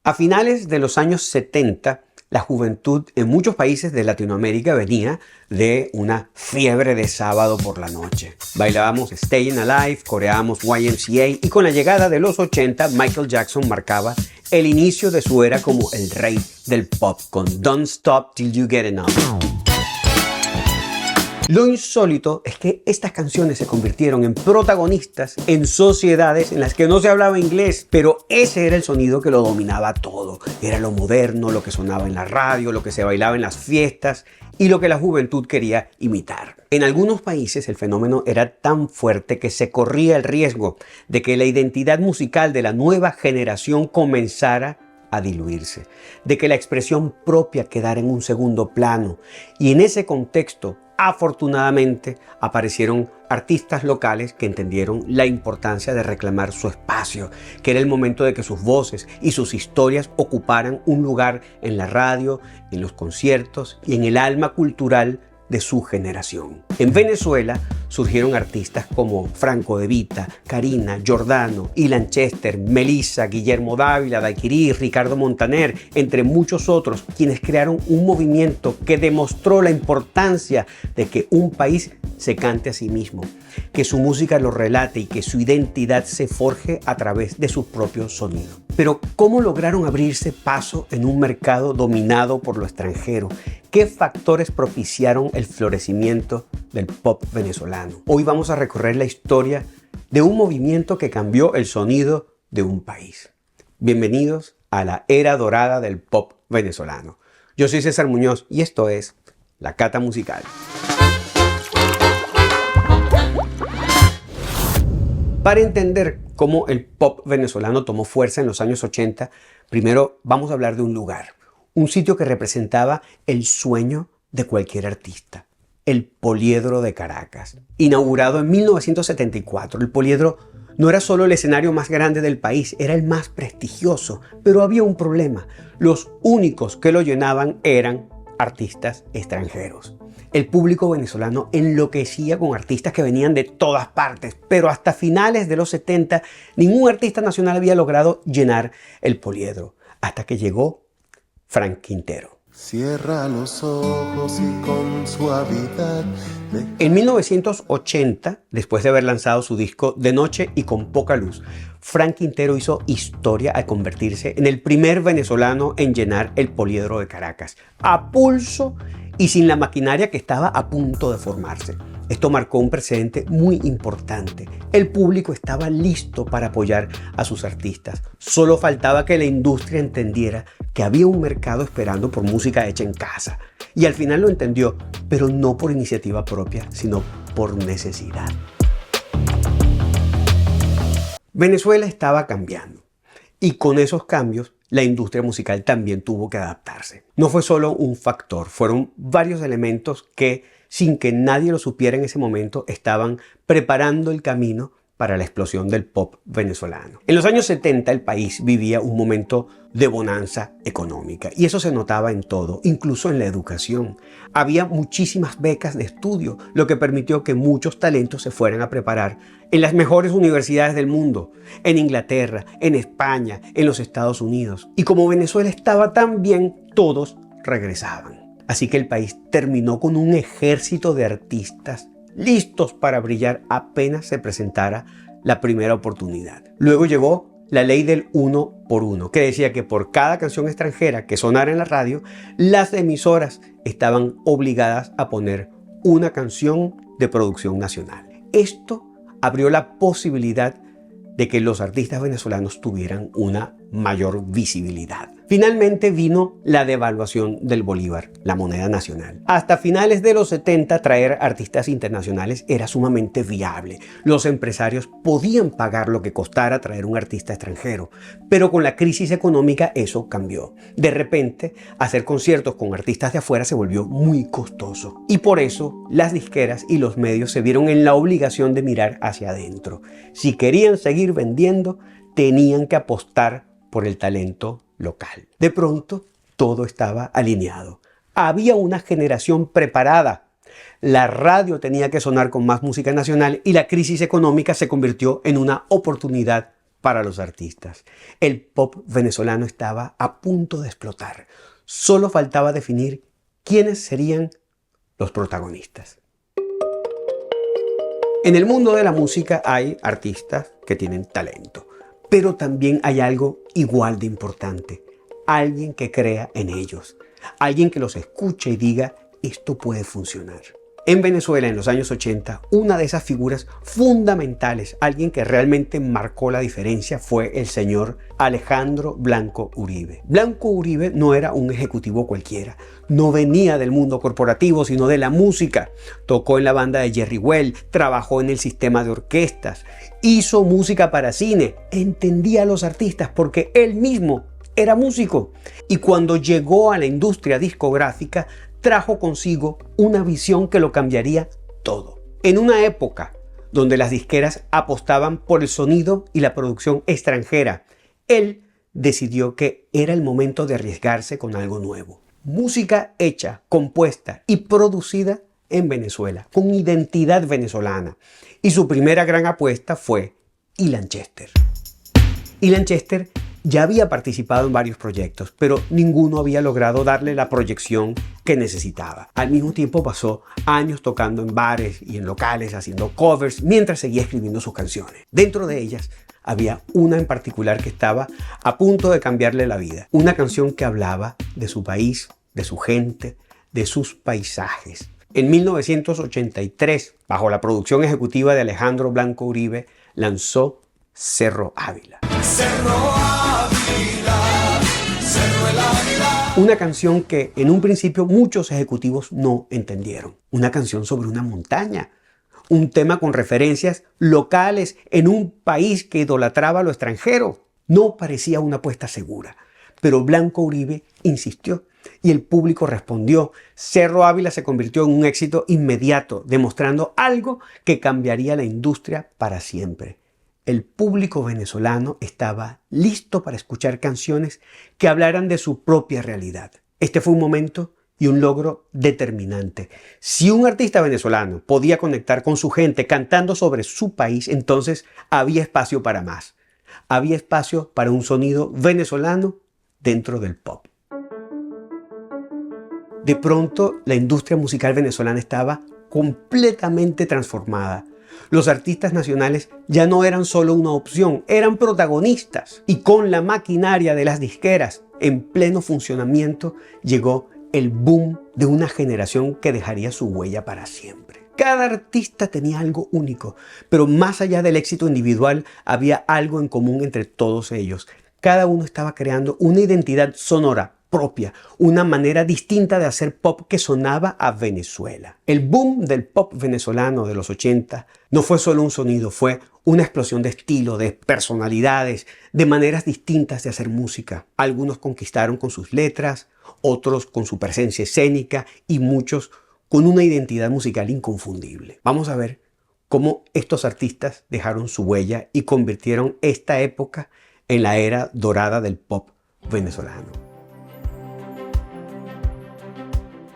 A finales de los años 70, la juventud en muchos países de Latinoamérica venía de una fiebre de sábado por la noche. Bailábamos Stayin' Alive, coreábamos YMCA y con la llegada de los 80, Michael Jackson marcaba el inicio de su era como el rey del pop con Don't Stop Till You Get Enough. Lo insólito es que estas canciones se convirtieron en protagonistas en sociedades en las que no se hablaba inglés, pero ese era el sonido que lo dominaba todo. Era lo moderno, lo que sonaba en la radio, lo que se bailaba en las fiestas y lo que la juventud quería imitar. En algunos países el fenómeno era tan fuerte que se corría el riesgo de que la identidad musical de la nueva generación comenzara a diluirse, de que la expresión propia quedara en un segundo plano. Y en ese contexto, afortunadamente, aparecieron artistas locales que entendieron la importancia de reclamar su espacio, que era el momento de que sus voces y sus historias ocuparan un lugar en la radio, en los conciertos y en el alma cultural de su generación. En Venezuela surgieron artistas como Franco De Vita, Karina, Giordano, Ilan Chester, Melissa, Guillermo Dávila, Daiquiri, Ricardo Montaner, entre muchos otros, quienes crearon un movimiento que demostró la importancia de que un país se cante a sí mismo, que su música lo relate y que su identidad se forje a través de su propio sonido. Pero ¿cómo lograron abrirse paso en un mercado dominado por lo extranjero? ¿Qué factores propiciaron el florecimiento del pop venezolano? Hoy vamos a recorrer la historia de un movimiento que cambió el sonido de un país. Bienvenidos a la era dorada del pop venezolano. Yo soy César Muñoz y esto es La Cata Musical. Para entender cómo el pop venezolano tomó fuerza en los años 80, primero vamos a hablar de un lugar. Un sitio que representaba el sueño de cualquier artista, el Poliedro de Caracas. Inaugurado en 1974, el Poliedro no era solo el escenario más grande del país, era el más prestigioso, pero había un problema. Los únicos que lo llenaban eran artistas extranjeros. El público venezolano enloquecía con artistas que venían de todas partes, pero hasta finales de los 70 ningún artista nacional había logrado llenar el Poliedro, hasta que llegó Frank Quintero. Cierra los ojos y con suavidad. En 1980, después de haber lanzado su disco De Noche y Con Poca Luz, Frank Quintero hizo historia al convertirse en el primer venezolano en llenar el Poliedro de Caracas, a pulso y sin la maquinaria que estaba a punto de formarse. Esto marcó un precedente muy importante. El público estaba listo para apoyar a sus artistas. Solo faltaba que la industria entendiera que había un mercado esperando por música hecha en casa. Y al final lo entendió, pero no por iniciativa propia, sino por necesidad. Venezuela estaba cambiando. Y con esos cambios, la industria musical también tuvo que adaptarse. No fue solo un factor, fueron varios elementos que, sin que nadie lo supiera en ese momento, estaban preparando el camino para la explosión del pop venezolano. En los años 70 el país vivía un momento de bonanza económica y eso se notaba en todo, incluso en la educación. Había muchísimas becas de estudio, lo que permitió que muchos talentos se fueran a preparar en las mejores universidades del mundo, en Inglaterra, en España, en los Estados Unidos. Y como Venezuela estaba tan bien, todos regresaban. Así que el país terminó con un ejército de artistas listos para brillar apenas se presentara la primera oportunidad. Luego llegó la ley del 1 por 1, que decía que por cada canción extranjera que sonara en la radio, las emisoras estaban obligadas a poner una canción de producción nacional. Esto abrió la posibilidad de que los artistas venezolanos tuvieran una mayor visibilidad. Finalmente vino la devaluación del bolívar, la moneda nacional. Hasta finales de los 70 traer artistas internacionales era sumamente viable. Los empresarios podían pagar lo que costara traer un artista extranjero, pero con la crisis económica eso cambió. De repente, hacer conciertos con artistas de afuera se volvió muy costoso y por eso las disqueras y los medios se vieron en la obligación de mirar hacia adentro. Si querían seguir vendiendo, tenían que apostar por el talento local. De pronto, todo estaba alineado. Había una generación preparada. La radio tenía que sonar con más música nacional y la crisis económica se convirtió en una oportunidad para los artistas. El pop venezolano estaba a punto de explotar. Solo faltaba definir quiénes serían los protagonistas. En el mundo de la música hay artistas que tienen talento, pero también hay algo igual de importante. Alguien que crea en ellos, alguien que los escuche y diga, esto puede funcionar. En Venezuela, en los años 80, una de esas figuras fundamentales, alguien que realmente marcó la diferencia, fue el señor Alejandro Blanco Uribe. Blanco Uribe no era un ejecutivo cualquiera, no venía del mundo corporativo, sino de la música. Tocó en la banda de Jerry Well, trabajó en el sistema de orquestas, hizo música para cine, entendía a los artistas porque él mismo era músico. Y cuando llegó a la industria discográfica, trajo consigo una visión que lo cambiaría todo. En una época donde las disqueras apostaban por el sonido y la producción extranjera, él decidió que era el momento de arriesgarse con algo nuevo. Música hecha, compuesta y producida en Venezuela, con identidad venezolana. Y su primera gran apuesta fue Ilan Chester. Ilan Chester ya había participado en varios proyectos, pero ninguno había logrado darle la proyección que necesitaba. Al mismo tiempo pasó años tocando en bares y en locales, haciendo covers, mientras seguía escribiendo sus canciones. Dentro de ellas había una en particular que estaba a punto de cambiarle la vida. Una canción que hablaba de su país, de su gente, de sus paisajes. En 1983, bajo la producción ejecutiva de Alejandro Blanco Uribe, lanzó Cerro Ávila. Cerro Ávila, Cerro el Ávila. Una canción que en un principio muchos ejecutivos no entendieron. Una canción sobre una montaña. Un tema con referencias locales en un país que idolatraba a lo extranjero. No parecía una apuesta segura, pero Blanco Uribe insistió y el público respondió. Cerro Ávila se convirtió en un éxito inmediato, demostrando algo que cambiaría la industria para siempre. El público venezolano estaba listo para escuchar canciones que hablaran de su propia realidad. Este fue un momento y un logro determinante. Si un artista venezolano podía conectar con su gente cantando sobre su país, entonces había espacio para más. Había espacio para un sonido venezolano dentro del pop. De pronto, la industria musical venezolana estaba completamente transformada. Los artistas nacionales ya no eran solo una opción, eran protagonistas. Y con la maquinaria de las disqueras en pleno funcionamiento, llegó el boom de una generación que dejaría su huella para siempre. Cada artista tenía algo único, pero más allá del éxito individual, había algo en común entre todos ellos. Cada uno estaba creando una identidad sonora propia, una manera distinta de hacer pop que sonaba a Venezuela. El boom del pop venezolano de los 80 no fue solo un sonido, fue una explosión de estilo, de personalidades, de maneras distintas de hacer música. Algunos conquistaron con sus letras, otros con su presencia escénica y muchos con una identidad musical inconfundible. Vamos a ver cómo estos artistas dejaron su huella y convirtieron esta época en la era dorada del pop venezolano.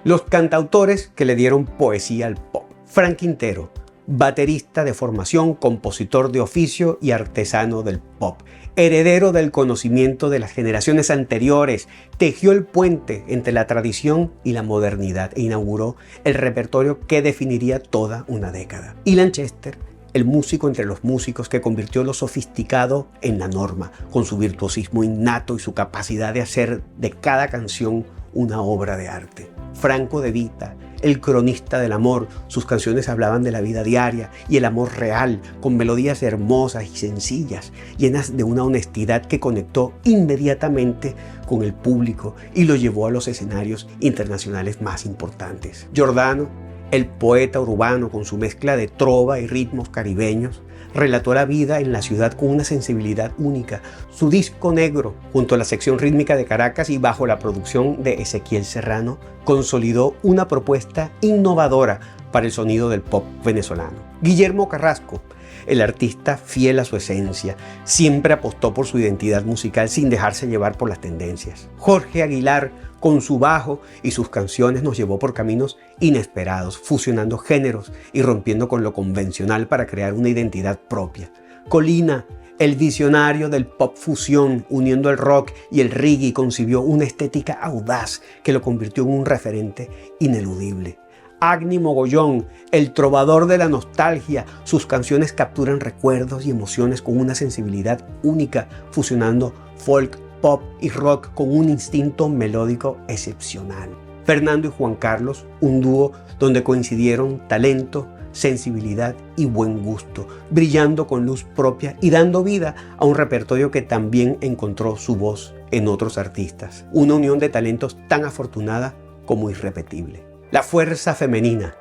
Los cantautores que le dieron poesía al pop. Frank Quintero, baterista de formación, compositor de oficio y artesano del pop. Heredero del conocimiento de las generaciones anteriores, tejió el puente entre la tradición y la modernidad e inauguró el repertorio que definiría toda una década. Ilan Chester, el músico entre los músicos que convirtió lo sofisticado en la norma, con su virtuosismo innato y su capacidad de hacer de cada canción una obra de arte. Franco De Vita, el cronista del amor, sus canciones hablaban de la vida diaria y el amor real, con melodías hermosas y sencillas, llenas de una honestidad que conectó inmediatamente con el público y lo llevó a los escenarios internacionales más importantes. Giordano, el poeta urbano con su mezcla de trova y ritmos caribeños, relató la vida en la ciudad con una sensibilidad única. Su disco negro, junto a la sección rítmica de Caracas y bajo la producción de Ezequiel Serrano, consolidó una propuesta innovadora para el sonido del pop venezolano. Guillermo Carrasco, el artista fiel a su esencia, siempre apostó por su identidad musical sin dejarse llevar por las tendencias. Jorge Aguilar, con su bajo y sus canciones, nos llevó por caminos inesperados, fusionando géneros y rompiendo con lo convencional para crear una identidad propia. Colina, El visionario del pop fusión, uniendo el rock y el reggae, concibió una estética audaz que lo convirtió en un referente ineludible. Agni Mogollón, el trovador de la nostalgia, sus canciones capturan recuerdos y emociones con una sensibilidad única, fusionando folk, pop y rock con un instinto melódico excepcional. Fernando y Juan Carlos, un dúo donde coincidieron talento, sensibilidad y buen gusto, brillando con luz propia y dando vida a un repertorio que también encontró su voz en otros artistas. Una unión de talentos tan afortunada como irrepetible. La fuerza femenina.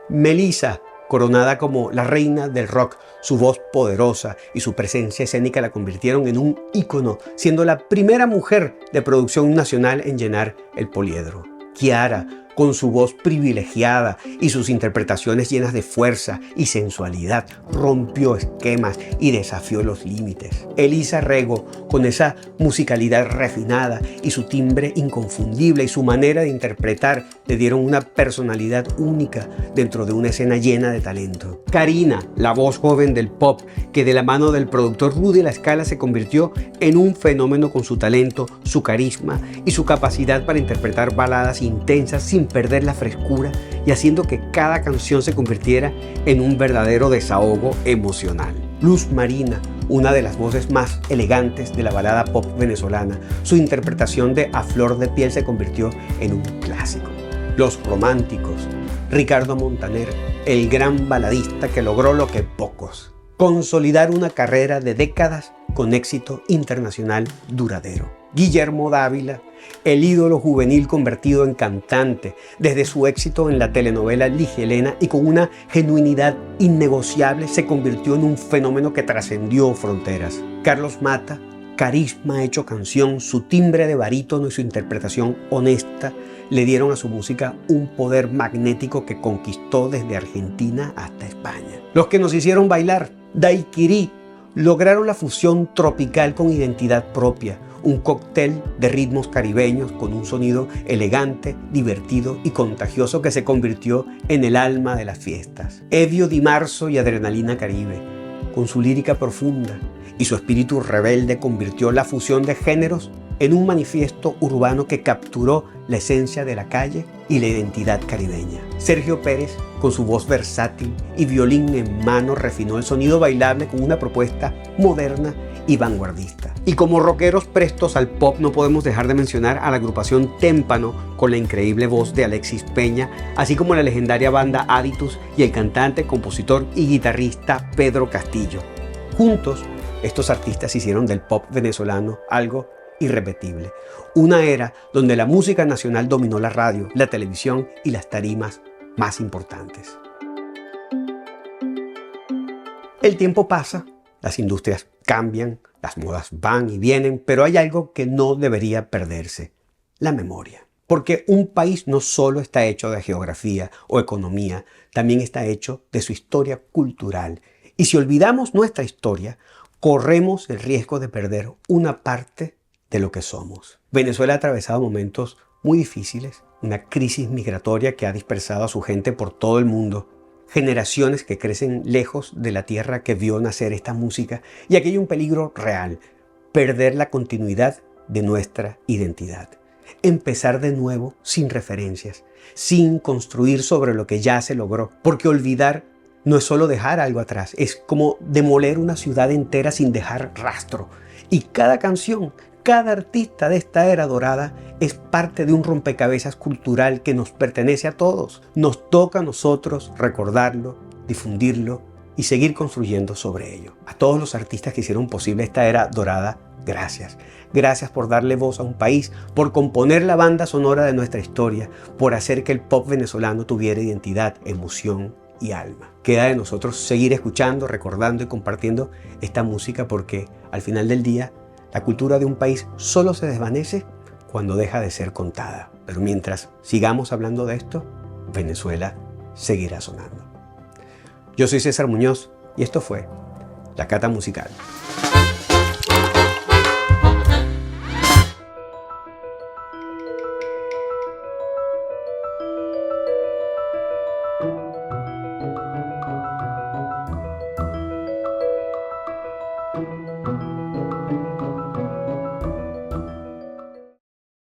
Melissa, coronada como la reina del rock, su voz poderosa y su presencia escénica la convirtieron en un ícono, siendo la primera mujer de producción nacional en llenar el poliedro. Kiara, con su voz privilegiada y sus interpretaciones llenas de fuerza y sensualidad, rompió esquemas y desafió los límites. Elisa Rego, con esa musicalidad refinada y su timbre inconfundible y su manera de interpretar, le dieron una personalidad única dentro de una escena llena de talento. Karina, la voz joven del pop, que de la mano del productor Rudy La Scala se convirtió en un fenómeno con su talento, su carisma y su capacidad para interpretar baladas intensas sin perder la frescura y haciendo que cada canción se convirtiera en un verdadero desahogo emocional. Luz Marina, una de las voces más elegantes de la balada pop venezolana, su interpretación de A Flor de Piel se convirtió en un clásico. Los Románticos, Ricardo Montaner, el gran baladista que logró lo que pocos: consolidar una carrera de décadas con éxito internacional duradero. Guillermo Dávila, el ídolo juvenil convertido en cantante, desde su éxito en la telenovela Ligia Helena y con una genuinidad innegociable se convirtió en un fenómeno que trascendió fronteras. Carlos Mata, carisma hecho canción, su timbre de barítono y su interpretación honesta le dieron a su música un poder magnético que conquistó desde Argentina hasta España. Los que nos hicieron bailar, Daiquiri, lograron la fusión tropical con identidad propia, un cóctel de ritmos caribeños con un sonido elegante, divertido y contagioso que se convirtió en el alma de las fiestas. Evio Di Marzo y Adrenalina Caribe, con su lírica profunda y su espíritu rebelde, convirtió la fusión de géneros en un manifiesto urbano que capturó la esencia de la calle y la identidad caribeña. Sergio Pérez, con su voz versátil y violín en mano, refinó el sonido bailable con una propuesta moderna y vanguardista. Y como rockeros prestos al pop, no podemos dejar de mencionar a la agrupación Témpano con la increíble voz de Alexis Peña, así como la legendaria banda Aditus y el cantante, compositor y guitarrista Pedro Castillo. Juntos, estos artistas hicieron del pop venezolano algo irrepetible. Una era donde la música nacional dominó la radio, la televisión y las tarimas más importantes. El tiempo pasa, las industrias cambian, las modas van y vienen, pero hay algo que no debería perderse: la memoria. Porque un país no solo está hecho de geografía o economía, también está hecho de su historia cultural. Y si olvidamos nuestra historia, corremos el riesgo de perder una parte de lo que somos. Venezuela ha atravesado momentos muy difíciles, una crisis migratoria que ha dispersado a su gente por todo el mundo, generaciones que crecen lejos de la tierra que vio nacer esta música, y aquí hay un peligro real: perder la continuidad de nuestra identidad. Empezar de nuevo sin referencias, sin construir sobre lo que ya se logró, porque olvidar no es solo dejar algo atrás, es como demoler una ciudad entera sin dejar rastro. Y cada canción, cada artista de esta era dorada es parte de un rompecabezas cultural que nos pertenece a todos. Nos toca a nosotros recordarlo, difundirlo y seguir construyendo sobre ello. A todos los artistas que hicieron posible esta era dorada, gracias. Gracias por darle voz a un país, por componer la banda sonora de nuestra historia, por hacer que el pop venezolano tuviera identidad, emoción y alma. Queda de nosotros seguir escuchando, recordando y compartiendo esta música, porque al final del día la cultura de un país solo se desvanece cuando deja de ser contada. Pero mientras sigamos hablando de esto, Venezuela seguirá sonando. Yo soy César Muñoz y esto fue La Cata Musical.